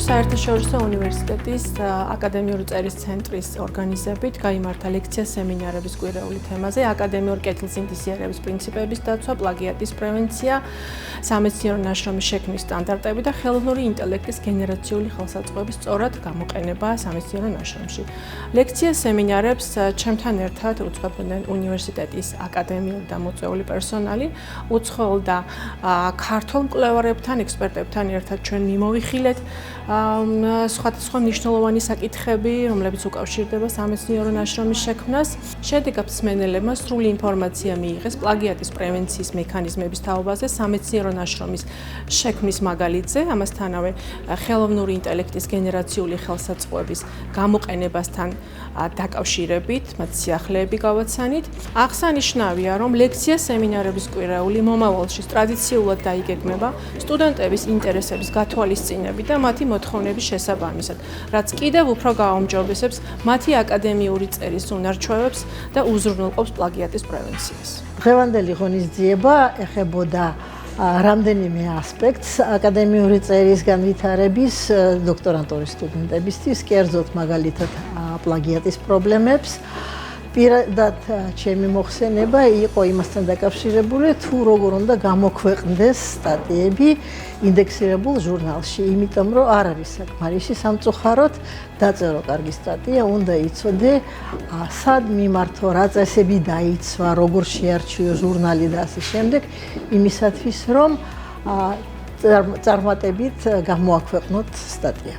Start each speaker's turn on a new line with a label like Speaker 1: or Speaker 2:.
Speaker 1: საერთაშორისო უნივერსიტეტის აკადემიური წერის ცენტრის ორგანიზებით გაიმართა ლექცია სემინარების კვირეული თემაზე აკადემიურ კეთილსინთეზიერების პრინციპების დაცვა, პლაგიატის პრევენცია, სამეცნიერო ნაშრომის შექმნის სტანდარტები და ხელოვნური ინტელექტის გენერაციული ხელსაწყოების სწორად გამოყენება სამეცნიერო ნაშრომში. ლექცია სემინარებს ჩემთან ერთად უძღვებოდნენ უნივერსიტეტის აკადემიური და მოწვეული პერსონალი, უცხოელ და ქართულ მკვლევარებთან, ექსპერტებთან ერთად ჩვენ მიმოვიხილეთ სხვადასხვა მნიშვნელოვანი საკითხები, რომლებიც უკავშირდება სამეცნიერო ნაშრომის შექმნას. შედეგად მსმენელებმა სრული ინფორმაცია მიიღეს პლაგიატის პრევენციის მექანიზმების თაობაზე, სამეცნიერო ნაშრომის შექმნის მაგალითზე, ამასთანავე ხელოვნური ინტელექტის გენერაციული ხელსაწყოების გამოყენებასთან დაკავშირებით, მათ სიახლეები გავაცანით. აღსანიშნავია, რომ ლექცია სემინარების კვირეული მომავალში ტრადიციულად დაიგეგმება სტუდენტების ინტერესების გათვალისწინებით და მათი მოთხოვნების შესაბამისად, რაც კიდევ უფრო გააუმჯობესებს მათი აკადემიური წერის უნარჩვევებს და უზრუნველყოფს პლაგიატის პრევენციას.
Speaker 2: დღევანდელი ღონისძიება ეხებოდა რამდენიმე ასპექტს აკადემიური წერის განვითარების დოქტორანტურის სტუდენტებისთვის, კერძოდ მაგალითად პლაგიატის პრობლემებს. პირადად ჩემი მოხსენება იყო იმასთან დაკავშირებული, თუ როგორ უნდა გამოქვეყნდეს სტატიები ინდექსირებულ ჟურნალში, იმიტომ რომ არ არის საკმარისი სამწუხაროდ დაწერო კარგი სტატია, უნდა იცოდე სად მიმართო, რა წესები დაიცვა, როგორ შეარჩიო ჟურნალი და ასე შემდეგ, იმისათვის რომ წარმატებით გამოაქვეყნოთ სტატია.